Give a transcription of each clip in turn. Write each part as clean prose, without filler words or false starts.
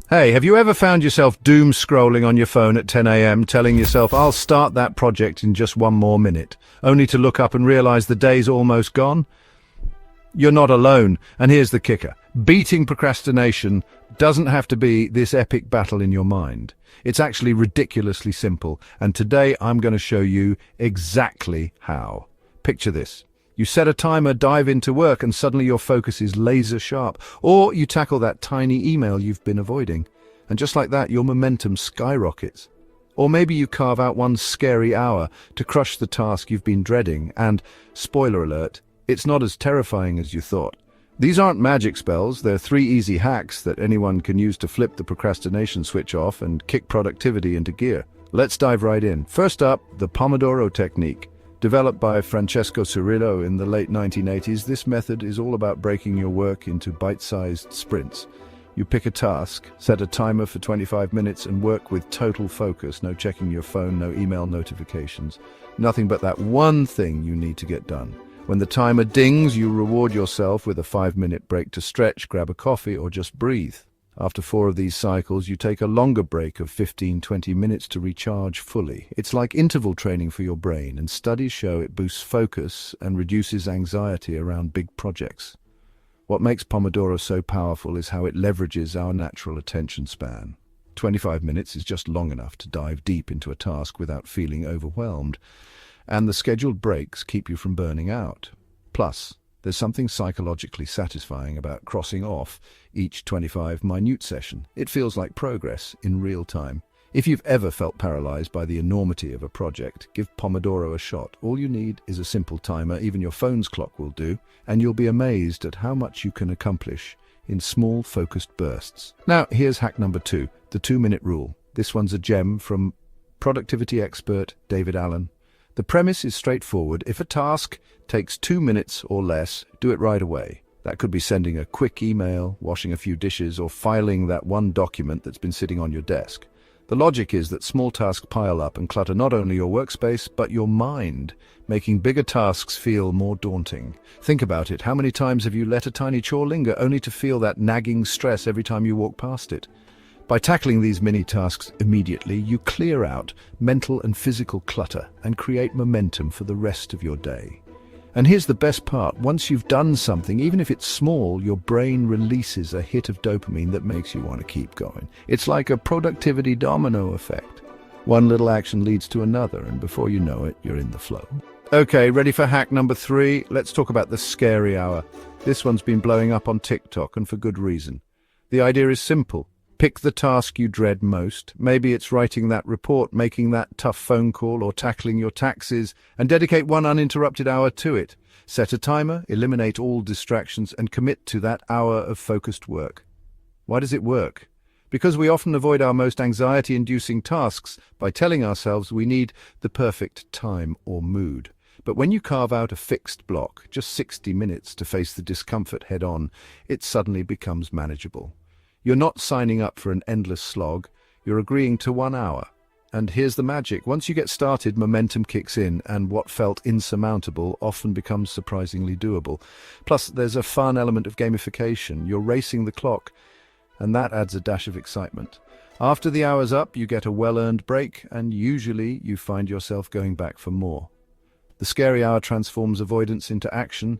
Hey, have you ever found yourself doom scrolling on your phone at 10 a.m., telling yourself, I'll start that project in just one more minute, only to look up and realize the day's almost gone? You're not alone, and here's the kicker. Beating procrastination doesn't have to be this epic battle in your mind. It's actually ridiculously simple, and today I'm going to show you exactly how. Picture this. You set a timer, dive into work, and suddenly your focus is laser sharp. Or you tackle that tiny email you've been avoiding, and just like that, your momentum skyrockets. Or maybe you carve out one scary hour to crush the task you've been dreading, and, spoiler alert, it's not as terrifying as you thought. These aren't magic spells, they're 3 easy hacks that anyone can use to flip the procrastination switch off and kick productivity into gear. Let's dive right in. First up, the Pomodoro Technique. Developed by Francesco Cirillo in the late 1980s, this method is all about breaking your work into bite-sized sprints. You pick a task, set a timer for 25 minutes and work with total focus, no checking your phone, no email notifications. Nothing but that one thing you need to get done. When the timer dings, you reward yourself with a 5-minute break to stretch, grab a coffee, or just breathe. After 4 of these cycles, you take a longer break of 15-20 minutes to recharge fully. It's like interval training for your brain, and studies show it boosts focus and reduces anxiety around big projects. What makes Pomodoro so powerful is how it leverages our natural attention span. 25 minutes is just long enough to dive deep into a task without feeling overwhelmed, and the scheduled breaks keep you from burning out. Plus, there's something psychologically satisfying about crossing off each 25 minute session. It feels like progress in real time. If you've ever felt paralyzed by the enormity of a project, give Pomodoro a shot. All you need is a simple timer, even your phone's clock will do, and you'll be amazed at how much you can accomplish in small, focused bursts. Now, here's hack number 2, the 2-minute rule. This one's a gem from productivity expert David Allen. The premise is straightforward. If a task takes 2 minutes or less, do it right away. That could be sending a quick email, washing a few dishes, or filing that one document that's been sitting on your desk. The logic is that small tasks pile up and clutter not only your workspace, but your mind, making bigger tasks feel more daunting. Think about it. How many times have you let a tiny chore linger only to feel that nagging stress every time you walk past it? By tackling these mini tasks immediately, you clear out mental and physical clutter and create momentum for the rest of your day. And here's the best part. Once you've done something, even if it's small, your brain releases a hit of dopamine that makes you want to keep going. It's like a productivity domino effect. One little action leads to another, and before you know it, you're in the flow. Okay, ready for hack number 3? Let's talk about the scary hour. This one's been blowing up on TikTok, and for good reason. The idea is simple. Pick the task you dread most. Maybe it's writing that report, making that tough phone call, or tackling your taxes, and dedicate one uninterrupted hour to it. Set a timer, eliminate all distractions, and commit to that hour of focused work. Why does it work? Because we often avoid our most anxiety-inducing tasks by telling ourselves we need the perfect time or mood. But when you carve out a fixed block, just 60 minutes to face the discomfort head-on, it suddenly becomes manageable. You're not signing up for an endless slog, you're agreeing to 1 hour. And here's the magic. Once you get started, momentum kicks in, and what felt insurmountable often becomes surprisingly doable. Plus, there's a fun element of gamification. You're racing the clock, and that adds a dash of excitement. After the hour's up, you get a well-earned break, and usually you find yourself going back for more. The scary hour transforms avoidance into action,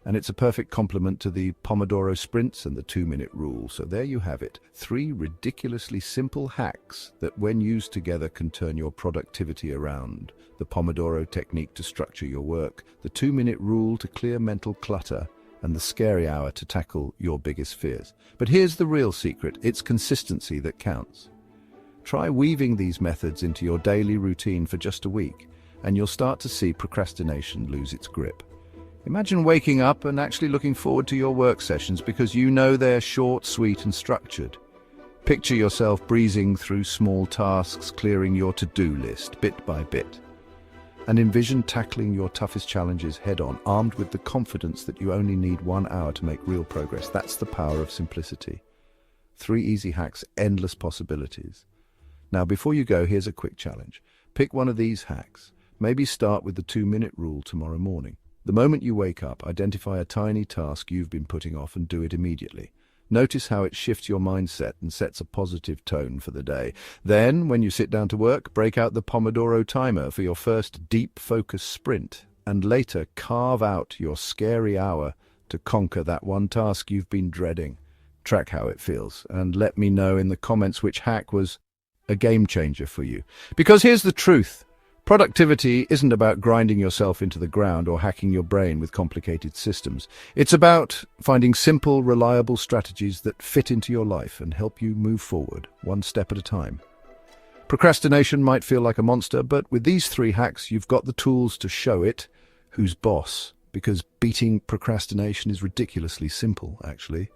and it's a perfect complement to the Pomodoro sprints and the 2-minute rule. So there you have it, 3 ridiculously simple hacks that when used together can turn your productivity around. The Pomodoro Technique to structure your work, the 2-minute rule to clear mental clutter, and the scary hour to tackle your biggest fears. But here's the real secret, it's consistency that counts. Try weaving these methods into your daily routine for just a week, and you'll start to see procrastination lose its grip. Imagine waking up and actually looking forward to your work sessions because you know they're short, sweet, and structured. Picture yourself breezing through small tasks, clearing your to-do list bit by bit. And envision tackling your toughest challenges head-on, armed with the confidence that you only need 1 hour to make real progress. That's the power of simplicity. 3 easy hacks, endless possibilities. Now, before you go, here's a quick challenge. Pick one of these hacks. Maybe start with the 2-minute rule tomorrow morning. The moment you wake up, identify a tiny task you've been putting off and do it immediately. Notice how it shifts your mindset and sets a positive tone for the day. Then, when you sit down to work, break out the Pomodoro timer for your first deep focus sprint, and later carve out your scary hour to conquer that one task you've been dreading. Track how it feels, and let me know in the comments which hack was a game changer for you. Because here's the truth. Productivity isn't about grinding yourself into the ground or hacking your brain with complicated systems. It's about finding simple, reliable strategies that fit into your life and help you move forward, one step at a time. Procrastination might feel like a monster, but with these 3 hacks, you've got the tools to show it who's boss. Because beating procrastination is ridiculously simple, actually.